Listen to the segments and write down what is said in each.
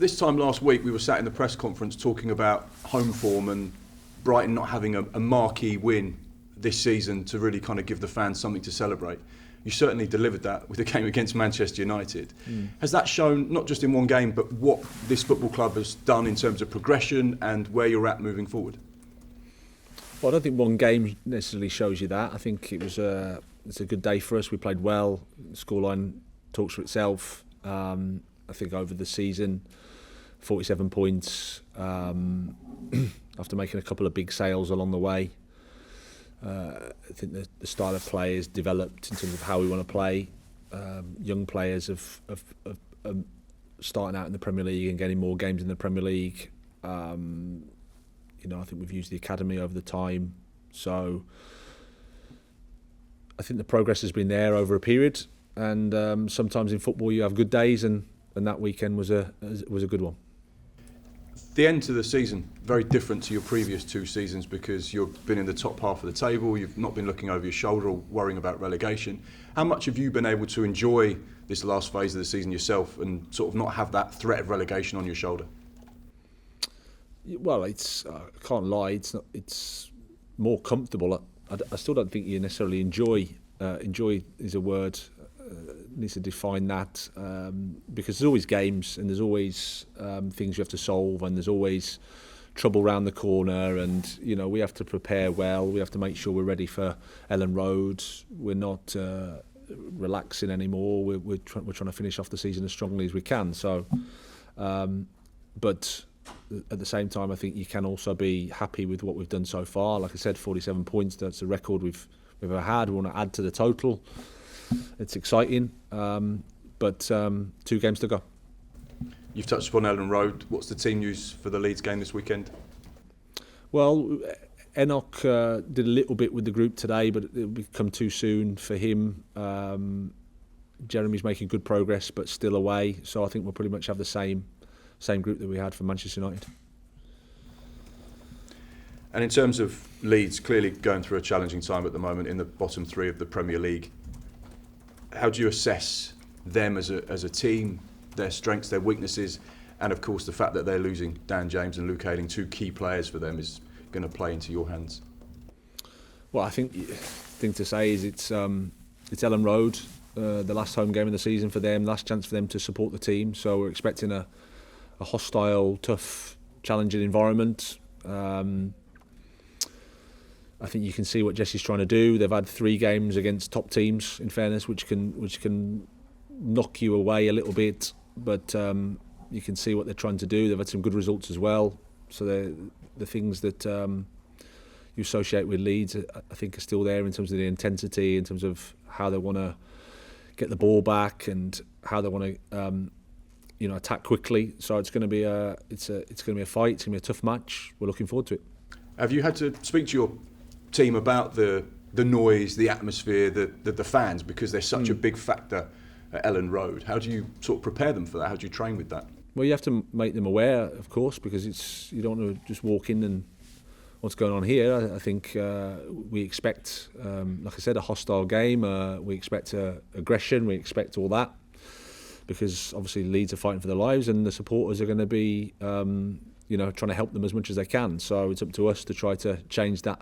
This time last week, we were sat in the press conference talking about home form and Brighton not having a marquee win this season to really kind of give the fans something to celebrate. You certainly delivered that with the game against Manchester United. Has that shown, not just in one game, but what this football club has done in terms of progression and where you're at moving forward? Well, I don't think one game necessarily shows you that. I think it's a good day for us. We played well. The scoreline talks for itself. I think over the season, 47 points after making a couple of big sales along the way. I think the style of play has developed in terms of how we want to play. Young players of starting out in the Premier League and getting more games in the Premier League. I think we've used the academy over the time. So I think the progress has been there over a period. And sometimes in football you have good days, and that weekend was a good one. The end to the season, very different to your previous two seasons because you've been in the top half of the table, you've not been looking over your shoulder or worrying about relegation. How much have you been able to enjoy this last phase of the season yourself and sort of not have that threat of relegation on your shoulder? Well, I can't lie, it's more comfortable. I still don't think you necessarily enjoy is a word. Needs to define that because there's always games and there's always things you have to solve and there's always trouble round the corner, and we have to prepare well. We have to make sure we're ready for Ellen Road. We're not relaxing anymore. We're trying to finish off the season as strongly as we can. So, but at the same time, I think you can also be happy with what we've done so far. Like I said, 47 points. That's a record we've ever had. We want to add to the total. It's exciting, but 2 games to go. You've touched upon Ellen Road. What's the team news for the Leeds game this weekend? Well, Enoch did a little bit with the group today, but it'll become too soon for him. Jeremy's making good progress, but still away. So I think we'll pretty much have the same group that we had for Manchester United. And in terms of Leeds, clearly going through a challenging time at the moment in the bottom 3 of the Premier League. How do you assess them as a team, their strengths, their weaknesses, and of course the fact that they're losing Dan James and Luke Ayling, 2 key players for them, is going to play into your hands? Well, I think the thing to say is it's Ellen Road, the last home game of the season for them, last chance for them to support the team. So we're expecting a hostile, tough, challenging environment. I think you can see what Jesse's trying to do. They've had 3 games against top teams, in fairness, which can knock you away a little bit. But you can see what they're trying to do. They've had some good results as well. So the things that you associate with Leeds, I think, are still there in terms of the intensity, in terms of how they want to get the ball back and how they want to attack quickly. So it's going to be a fight. It's going to be a tough match. We're looking forward to it. Have you had to speak to your team about the noise, the atmosphere, the fans, because they're such a big factor at Ellen Road? How do you sort of prepare them for that? How do you train with that? Well, you have to make them aware, of course, because you don't want to just walk in and what's going on here. I think we expect, like I said, a hostile game. We expect aggression. We expect all that because obviously Leeds are fighting for their lives, and the supporters are going to be, trying to help them as much as they can. So it's up to us to try to change that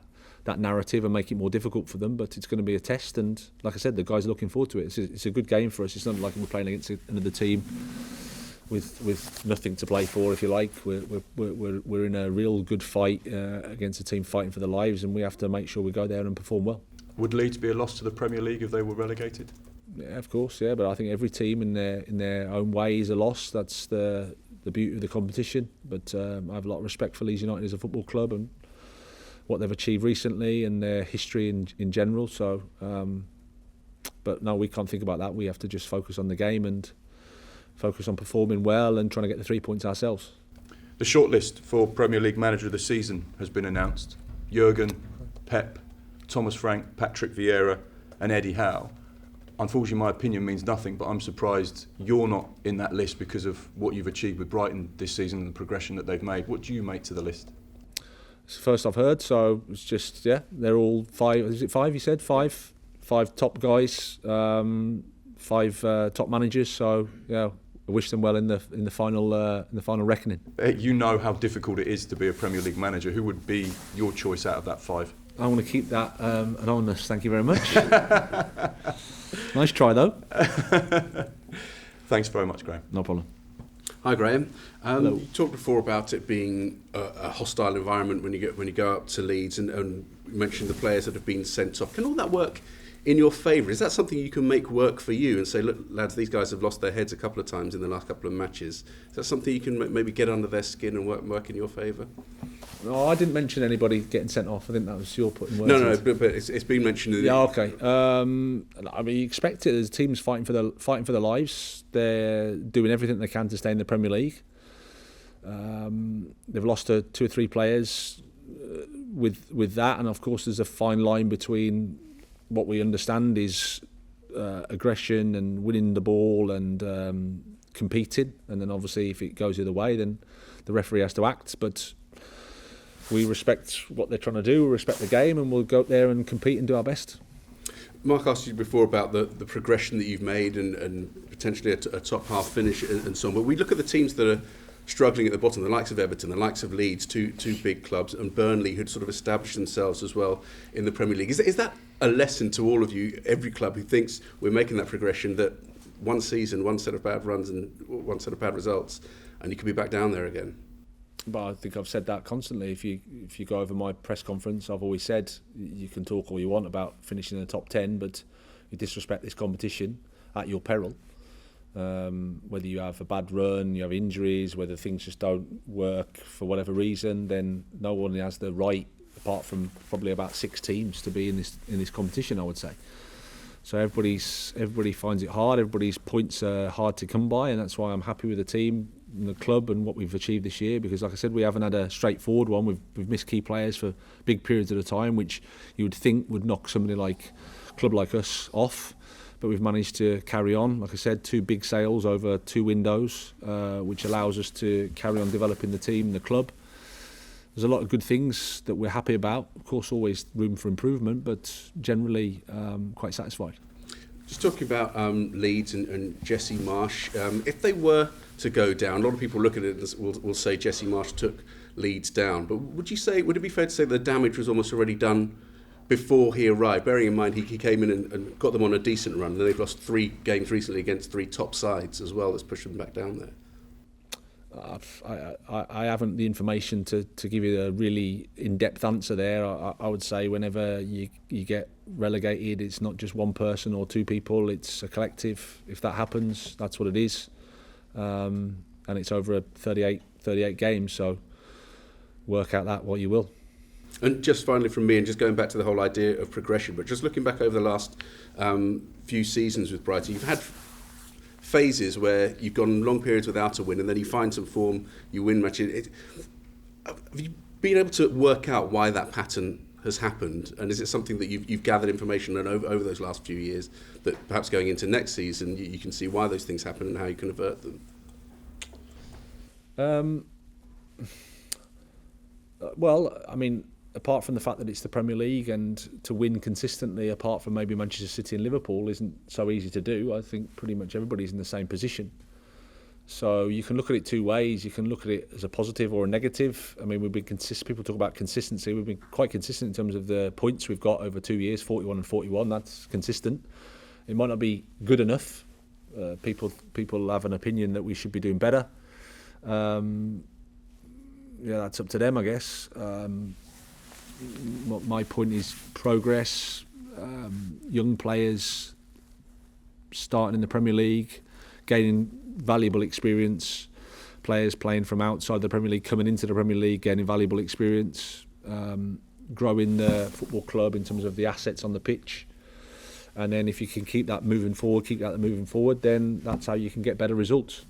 narrative and make it more difficult for them, but it's going to be a test, and like I said, the guys are looking forward to it. It's a good game for us. It's not like we're playing against another team with nothing to play for, if you like. We're in a real good fight against a team fighting for their lives, and we have to make sure we go there and perform well. Would Leeds be a loss to the Premier League if they were relegated? Yeah, of course, yeah, but I think every team in their own way is a loss. That's the beauty of the competition. But I have a lot of respect for Leeds United as a football club and what they've achieved recently and their history in general. So, but no, we can't think about that. We have to just focus on the game and focus on performing well and trying to get the 3 points ourselves. The shortlist for Premier League Manager of the Season has been announced. Jurgen, Pep, Thomas Frank, Patrick Vieira and Eddie Howe. Unfortunately, my opinion means nothing, but I'm surprised you're not in that list because of what you've achieved with Brighton this season and the progression that they've made. What do you make to the list? It's the first I've heard, so it's just, they're all 5, is it 5 you said? 5 top guys, 5 top managers, so wish them well in the final reckoning. You know how difficult it is to be a Premier League manager. Who would be your choice out of that 5? I want to keep that anonymous. Thank you very much. Nice try though. Thanks very much, Graham. No problem. Hi, Graham. Hello. You talked before about it being a hostile environment when you go up to Leeds, and you mentioned the players that have been sent off. Can all that work in your favour? Is that something you can make work for you and say, look, lads, these guys have lost their heads a couple of times in the last couple of matches? Is that something you can maybe get under their skin and work in your favour? No, I didn't mention anybody getting sent off. I think that was your putting words. No, but it's been mentioned. Yeah, okay. I mean, you expect it. There's teams fighting for their lives. They're doing everything they can to stay in the Premier League. They've lost 2 or 3 players with that, and of course, there's a fine line between what we understand is aggression and winning the ball and competing, and then obviously if it goes the other way, then the referee has to act. But we respect what they're trying to do, we respect the game, and we'll go out there and compete and do our best. Mark asked you before about the progression that you've made and potentially a top half finish and so on, but we look at the teams that are struggling at the bottom, the likes of Everton, the likes of Leeds, two big clubs, and Burnley, who'd sort of established themselves as well in the Premier League. Is that a lesson to all of you, every club who thinks we're making that progression, that one season, one set of bad runs and one set of bad results, and you could be back down there again? But I think I've said that constantly. If you go over my press conference, I've always said you can talk all you want about finishing in the top 10, but you disrespect this competition at your peril. Whether you have a bad run, you have injuries, whether things just don't work for whatever reason, then no one has the right, apart from probably about 6 teams, to be in this competition, I would say. So everybody finds it hard. Everybody's points are hard to come by, and that's why I'm happy with the team and the club and what we've achieved this year. Because, like I said, we haven't had a straightforward one. We've missed key players for big periods at a time, which you would think would knock somebody like a club like us off. But we've managed to carry on. Like I said, 2 big sales over 2 windows, which allows us to carry on developing the team and the club. There's a lot of good things that we're happy about. Of course, always room for improvement, but generally quite satisfied. Just talking about Leeds and Jesse Marsh, if they were to go down, a lot of people look at it and will say Jesse Marsh took Leeds down. But would it be fair to say the damage was almost already done before he arrived, bearing in mind he came in and got them on a decent run, and then they've lost 3 games recently against 3 top sides as well, that's pushed them back down there? I haven't the information to give you a really in-depth answer there. I would say whenever you get relegated, it's not just one person or 2 people, it's a collective. If that happens, that's what it is. And it's over a 38 games, so work out that what you will. And just finally from me, and just going back to the whole idea of progression, but just looking back over the last few seasons with Brighton, you've had phases where you've gone long periods without a win, and then you find some form, you win matches. Have you been able to work out why that pattern has happened? And is it something that you've gathered information on over those last few years, that perhaps going into next season you can see why those things happen and how you can avert them? Well, I mean, apart from the fact that it's the Premier League, and to win consistently, apart from maybe Manchester City and Liverpool, isn't so easy to do. I think pretty much everybody's in the same position. So you can look at it 2 ways. You can look at it as a positive or a negative. I mean, we've been consistent. People talk about consistency. We've been quite consistent in terms of the points we've got over 2 years, 41 and 41. That's consistent. It might not be good enough. People have an opinion that we should be doing better. That's up to them, I guess. My point is progress, young players starting in the Premier League, gaining valuable experience, players playing from outside the Premier League coming into the Premier League, gaining valuable experience, growing the football club in terms of the assets on the pitch. And then if you can keep that moving forward, then that's how you can get better results.